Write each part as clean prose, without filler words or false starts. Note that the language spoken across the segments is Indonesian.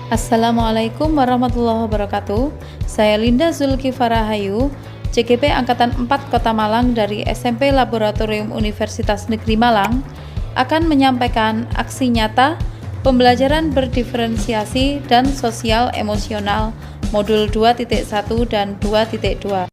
Assalamualaikum warahmatullahi wabarakatuh. Saya Linda Zulkifara Hayu, CGP Angkatan 4 Kota Malang dari SMP Laboratorium Universitas Negeri Malang akan menyampaikan aksi nyata pembelajaran berdiferensiasi dan sosial emosional modul 2.1 dan 2.2.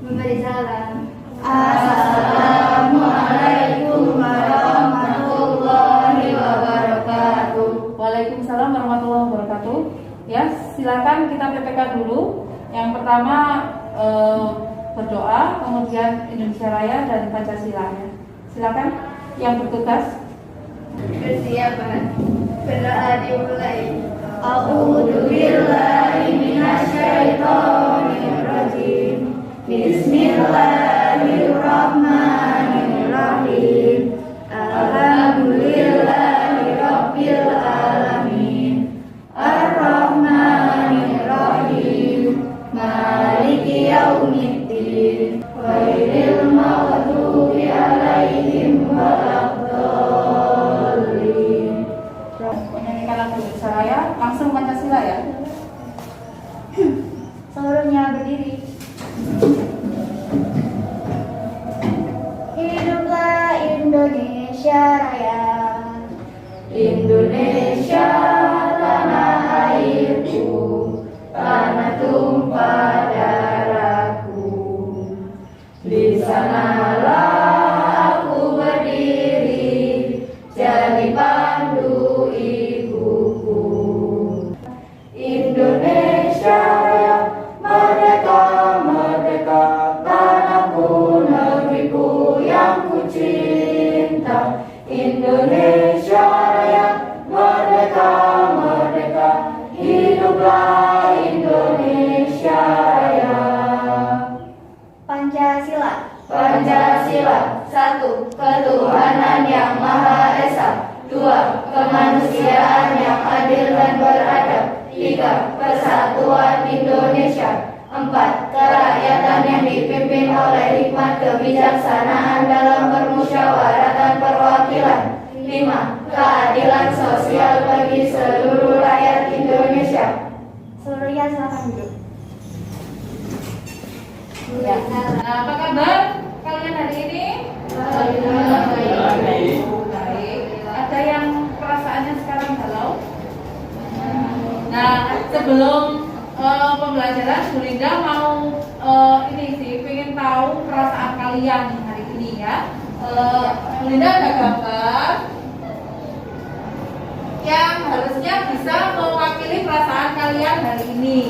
Memberi salam. Assalamualaikum warahmatullahi wabarakatuh. Waalaikumsalam warahmatullahi wabarakatuh. Ya, silakan kita PPK dulu. Yang pertama berdoa, kemudian Indonesia Raya dan Pancasila. Silakan yang bertugas. Persiapan. Berdoa dimulai. A'udzu billahi minasyaitonir rajim. Bismillahirrahmanirrahim. Alhamdulillahirabbil alamin. Ar-Rahmanir-Rahim. Maliki yaumiddin. Ghairil maghdubi 'alaihim waladdallin. Menyanyikan lagu Indonesia Raya, langsung Pancasila ya. Seluruhnya berdiri. Hiduplah Indonesia Raya. Indonesia tanah airku, tanah tumpah darahku. Di sanalah aku berdiri, jadi pandu ibuku. Indonesia Raya, merdeka, merdeka, tanahku, negeriku yang ku cinta. Indonesia Raya, merdeka, merdeka, hiduplah Indonesia Raya. Pancasila. Pancasila. 1. Ketuhanan yang Maha Esa. 2. Kemanusiaan yang adil dan beradab. 3. Persatuan Indonesia. 4. Kerakyatan yang dipimpin oleh hikmat kebijaksanaan dalam permusyawaratan perwakilan. 5. Keadilan sosial bagi seluruh rakyat Indonesia. Seluruhnya silakan duduk. Ya. Nah, apa kabar kalian hari ini? Baik. Baik. Ada yang perasaannya sekarang galau? Nah, sebelum pembelajaran, Bu Linda mau ini sih, pengen tahu perasaan kalian hari ini ya. Bu Linda ada gambar yang harusnya bisa mewakili perasaan kalian hari ini.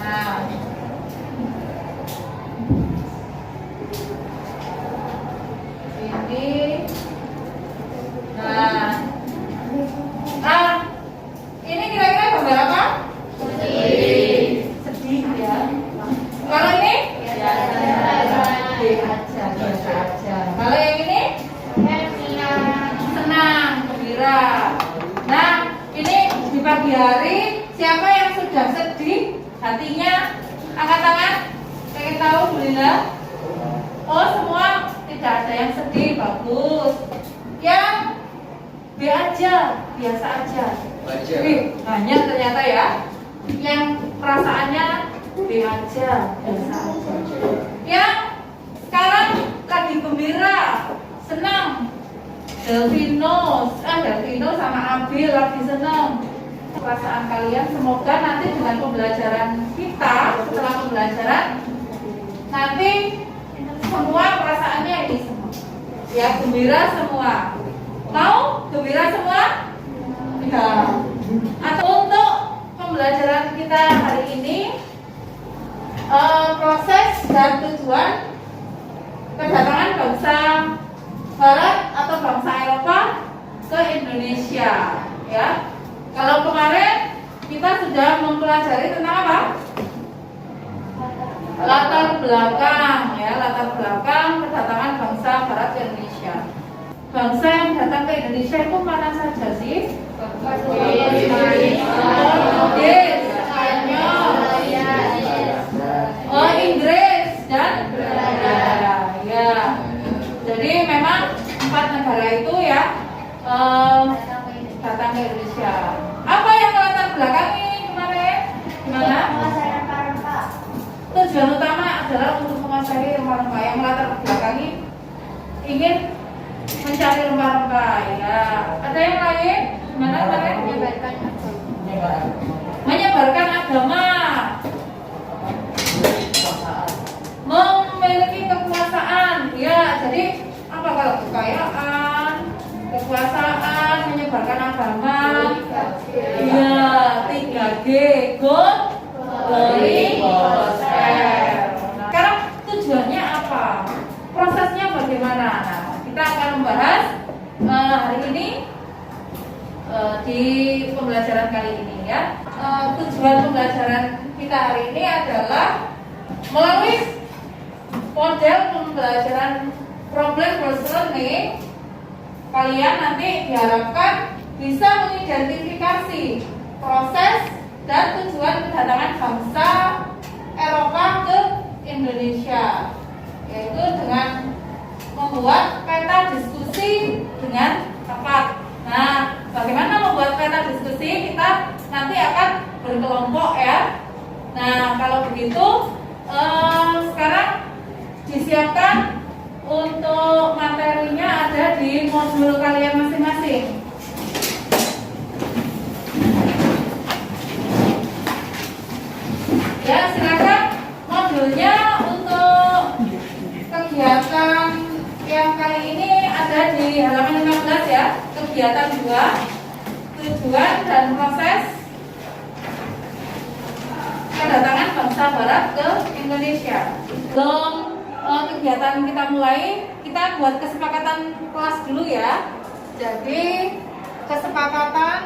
Nah, ini, ini kira-kira gambar apa? Sedih ya. Kalau ini? Biasa aja. Kalau yang ini? Senang, gembira. Nah, ini di pagi hari siapa yang sudah sedih hatinya? Angkat tangan. Pengen tahu Bu Linda? Oh, semua tidak ada yang sedih, bagus. Yang B aja, biasa aja. Wih, banyak ternyata ya. Yang perasaannya B aja, biasa aja. Yang sekarang lagi gembira, senang. Delvino sama Abil lagi senang. Perasaan kalian semoga nanti dengan pembelajaran kita, setelah pembelajaran nanti semua perasaannya ini semua. Ya, gembira semua. Mau gembira semua? Ya. Atau untuk pembelajaran kita hari ini, proses dan tujuan kedatangan bangsa Barat atau bangsa Eropa ke Indonesia. Ya, kalau kemarin kita sudah mempelajari tentang apa? Latar belakang, ya, latar belakang kedatangan bangsa Barat ke Indonesia. Bangsa yang datang ke Indonesia itu mana saja sih? Portugis, Spanyol, Inggris dan Belanda. Ya. Jadi memang 4 negara itu ya datang ke Indonesia. Apa yang rempah-rempah yang melatar belakangi ingin mencari rempah-rempah ya. Ada yang lain? Mana kalian? Menyebarkan agama, memiliki kekuasaan ya. Jadi apa kalau kekayaan, kekuasaan, menyebarkan agama ya. 3G, good, glory, gospel. Sekarang tujuannya apa? Prosesnya bagaimana? Nah, kita akan membahas hari ini di pembelajaran kali ini ya. Tujuan pembelajaran kita hari ini adalah melalui model pembelajaran problem based learning, kalian nanti diharapkan bisa mengidentifikasi proses dan tujuan kedatangan bangsa Eropa ke Indonesia, yaitu dengan membuat peta diskusi dengan tepat. Nah, bagaimana membuat peta diskusi? Kita nanti akan berkelompok ya. Nah, kalau begitu sekarang disiapkan untuk materinya ada di modul kalian masing-masing. Ya, silakan modulnya untuk kegiatan yang kali ini ada di halaman 15 ya. Kegiatan 2, tujuan dan proses kedatangan bangsa Barat ke Indonesia. Sebelum kegiatan kita mulai, kita buat kesepakatan kelas dulu ya. Jadi kesepakatan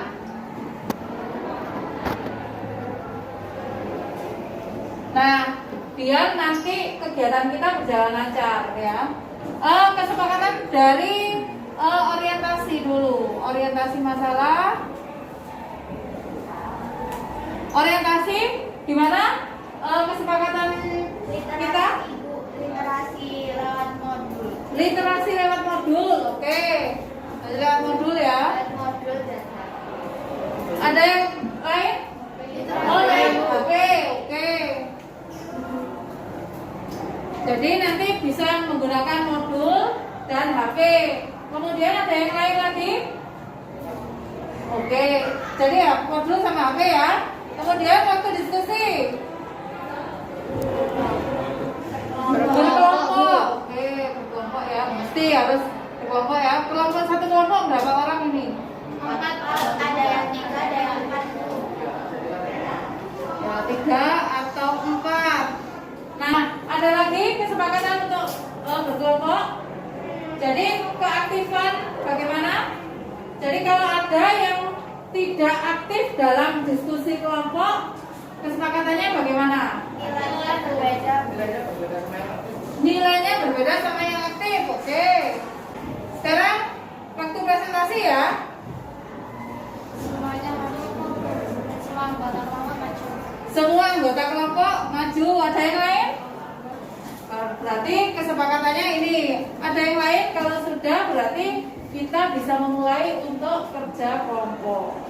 biar nanti kegiatan kita berjalan lancar ya. Kesepakatan dari orientasi dulu, orientasi masalah. Orientasi gimana? Kesepakatan kita? Literasi lewat modul. Literasi lewat modul, oke. Lewat modul ya. Lewat modul dan Ada yang lain? Oh, lain. Oke. Jadi nanti bisa menggunakan modul dan HP. Kemudian ada yang lain lagi? Oke. Jadi ya modul sama HP ya. Kemudian waktu diskusi berkelompok. Oke, berkelompok ya. Mesti harus berkelompok ya. Kelompok satu kelompok berapa orang ini? 4, ada yang 3, ada yang 4. Ya, 3 atau 4. Nah, ada lagi kesepakatan untuk berkelompok. Jadi keaktifan bagaimana? Jadi kalau ada yang tidak aktif dalam diskusi kelompok, kesepakatannya bagaimana? Nilainya berbeda. Nilainya berbeda sama yang aktif. Oke. Sekarang waktu presentasi ya. Semuanya maju. Semua anggota kelompok maju. Semua anggota kelompok maju. Ada yang lain? Berarti kesepakatannya ini. Ada yang lain? Kalau sudah berarti kita bisa memulai untuk kerja kelompok.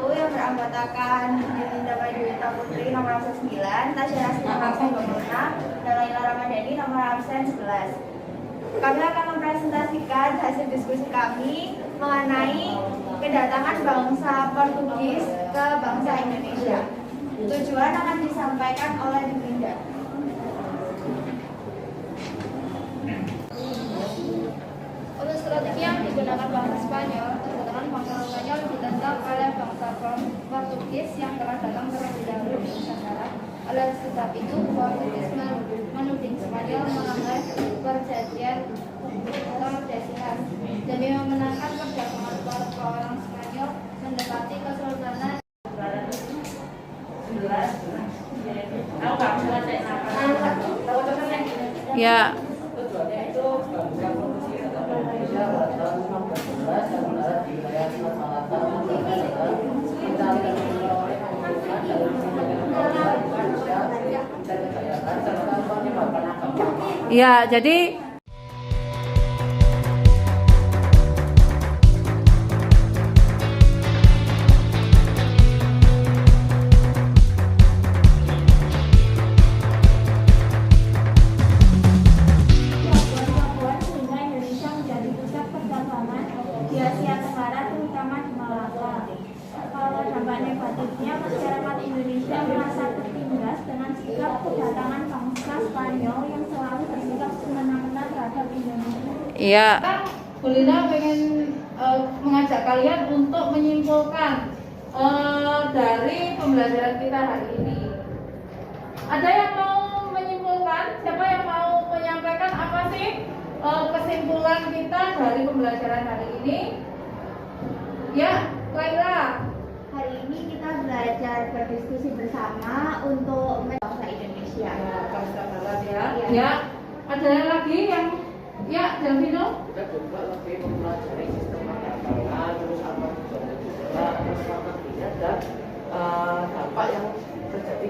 yang beranggotakan Yulinda Madinda Putri nomor absen 9, Tasya Rasina absen 26, dan Laila Ramadhani nomor absen 11. Kami akan mempresentasikan hasil diskusi kami mengenai kedatangan bangsa Portugis ke bangsa Indonesia. Tujuan akan disampaikan oleh Yulinda. Untuk strategi yang digunakan bangsa Spanyol, kedatangan bangsa Spanyol ditentang oleh bangsa Portugis yang telah datang terlebih dahulu di Nusantara. Oleh sebab itu, Portugis menuding Spanyol melanggar perjanjian Tordesillas demi memenangkan perdagangan orang Spanyol mendekati kesultanan. Ya. Ya, jadi Sehingga Indonesia menjadi pusat perdagangan di Asia Tenggara, terutama di Malaka. Kalau dampak negatifnya, masyarakat Indonesia merasa tertindas dengan sikap kedatangan bangsa Spanyol yang selalu bersikap semena-mena terhadap Indonesia. ya. Bu Linda pengen mengajak kalian untuk menyimpulkan dari pembelajaran kita hari ini. Ada yang mau menyimpulkan? Siapa yang mau menyampaikan apa sih kesimpulan kita dari pembelajaran hari ini? Ya, Laila. Hari ini kita belajar berdiskusi bersama untuk bangsa Indonesia. Bangsa Barat ya. Iya. Ya. Ada lagi yang Delvino? Kita juga lebih mempelajari sistem perdagangan, terus apa tujuannya juga, terus strateginya dan dampak yang terjadi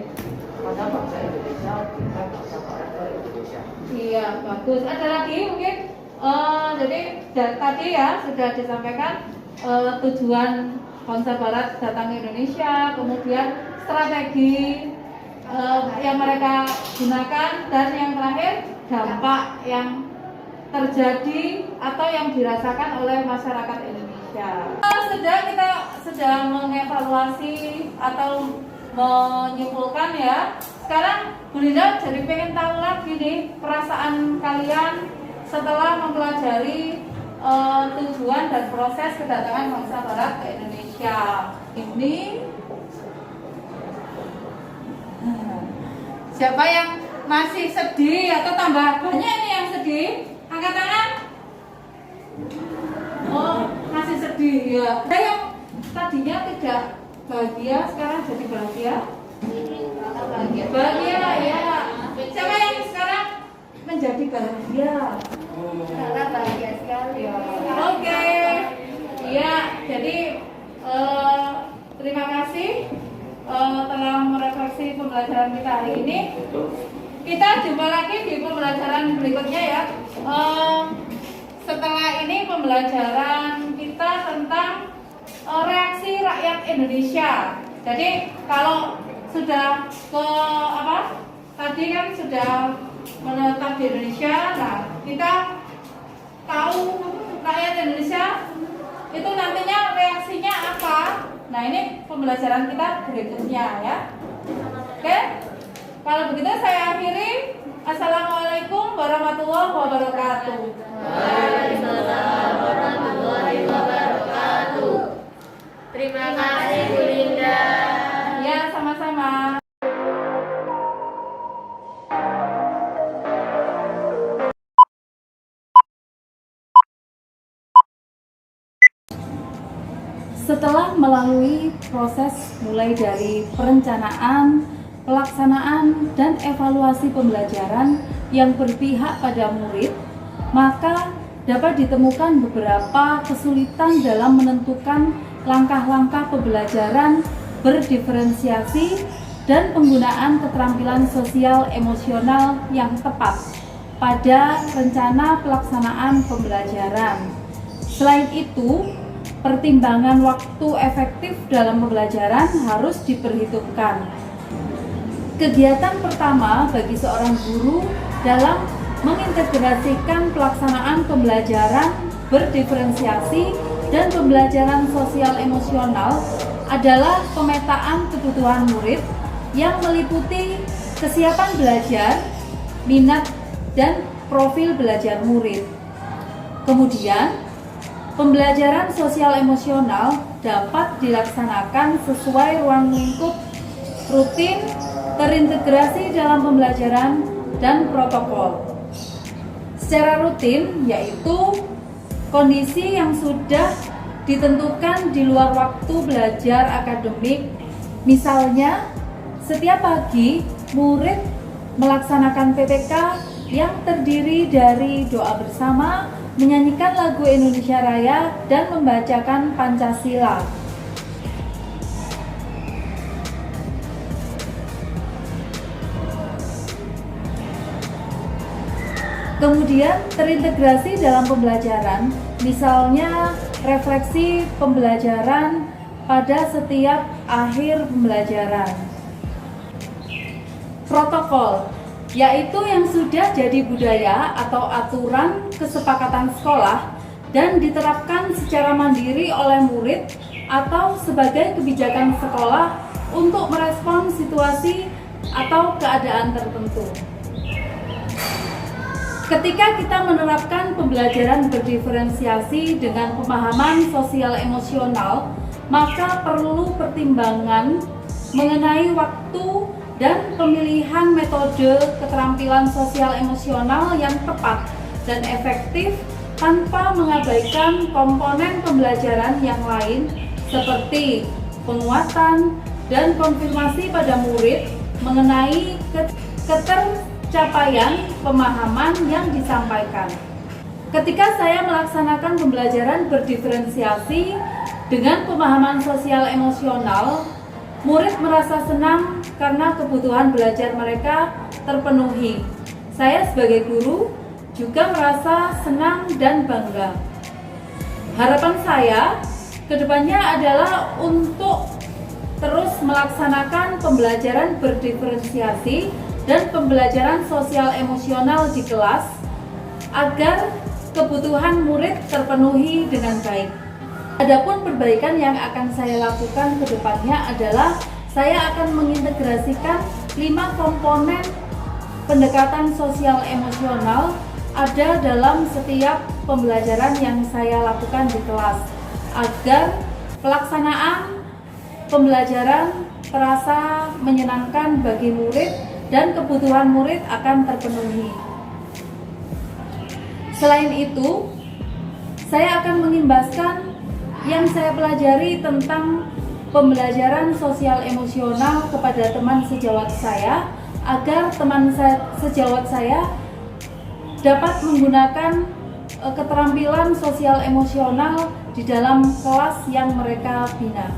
pada bangsa Indonesia jika bangsa Barat ke Indonesia. Iya, bagus. Ada lagi mungkin? Jadi tadi ya sudah disampaikan tujuan bangsa Barat datang ke Indonesia, kemudian strategi yang mereka gunakan, dan yang terakhir dampak yang terjadi atau yang dirasakan oleh masyarakat Indonesia. Kita sedang mengevaluasi atau menyimpulkan ya. Sekarang Bu Linda jadi pengen tahu lagi nih perasaan kalian setelah mempelajari tujuan dan proses kedatangan bangsa Barat ke Indonesia. Ini siapa yang masih sedih atau tambah banyak nih yang sedih? Angkat tangan. Oh, masih sedih ya. Ada yang tadinya tidak bahagia sekarang jadi bahagia? Bahagia ya. Siapa yang sekarang menjadi bahagia? Karena bahagia sekali. Oke. Ya, jadi terima kasih telah merefleksi pembelajaran kita hari ini. Kita jumpa lagi di pembelajaran berikutnya ya. Setelah ini pembelajaran kita tentang reaksi rakyat Indonesia. Jadi kalau sudah ke tadi kan sudah menetap di Indonesia. Nah, kita tahu rakyat Indonesia itu nantinya reaksinya apa. Nah, ini pembelajaran kita berikutnya ya. Oke? Kalau begitu saya akhiri. Assalamualaikum warahmatullahi wabarakatuh. Waalaikumsalam warahmatullahi wabarakatuh. Terima kasih Bu Linda. Ya, sama-sama. Setelah melalui proses mulai dari perencanaan, pelaksanaan, dan evaluasi pembelajaran yang berpihak pada murid, maka dapat ditemukan beberapa kesulitan dalam menentukan langkah-langkah pembelajaran berdiferensiasi dan penggunaan keterampilan sosial emosional yang tepat pada rencana pelaksanaan pembelajaran. Selain itu, pertimbangan waktu efektif dalam pembelajaran harus diperhitungkan. Kegiatan pertama bagi seorang guru dalam mengintegrasikan pelaksanaan pembelajaran berdiferensiasi dan pembelajaran sosial emosional adalah pemetaan kebutuhan murid yang meliputi kesiapan belajar, minat, dan profil belajar murid. Kemudian, pembelajaran sosial emosional dapat dilaksanakan sesuai ruang lingkup rutin, terintegrasi dalam pembelajaran, dan protokol. Secara rutin, yaitu kondisi yang sudah ditentukan di luar waktu belajar akademik. Misalnya, setiap pagi murid melaksanakan PPK yang terdiri dari doa bersama, menyanyikan lagu Indonesia Raya, dan membacakan Pancasila. Kemudian terintegrasi dalam pembelajaran, misalnya refleksi pembelajaran pada setiap akhir pembelajaran. Protokol, yaitu yang sudah jadi budaya atau aturan kesepakatan sekolah dan diterapkan secara mandiri oleh murid atau sebagai kebijakan sekolah untuk merespon situasi atau keadaan tertentu. Ketika kita menerapkan pembelajaran berdiferensiasi dengan pemahaman sosial emosional, maka perlu pertimbangan mengenai waktu dan pemilihan metode keterampilan sosial emosional yang tepat dan efektif tanpa mengabaikan komponen pembelajaran yang lain seperti penguatan dan konfirmasi pada murid mengenai ketercapaian pemahaman yang disampaikan. Ketika saya melaksanakan pembelajaran berdiferensiasi dengan pemahaman sosial emosional, murid merasa senang karena kebutuhan belajar mereka terpenuhi. Saya sebagai guru juga merasa senang dan bangga. Harapan saya kedepannya adalah untuk terus melaksanakan pembelajaran berdiferensiasi dan pembelajaran sosial emosional di kelas agar kebutuhan murid terpenuhi dengan baik. Adapun perbaikan yang akan saya lakukan ke depannya adalah saya akan mengintegrasikan 5 komponen pendekatan sosial emosional ada dalam setiap pembelajaran yang saya lakukan di kelas agar pelaksanaan pembelajaran terasa menyenangkan bagi murid dan kebutuhan murid akan terpenuhi. Selain itu, saya akan mengimbaskan yang saya pelajari tentang pembelajaran sosial emosional kepada teman sejawat saya agar teman sejawat saya dapat menggunakan keterampilan sosial emosional di dalam kelas yang mereka bina.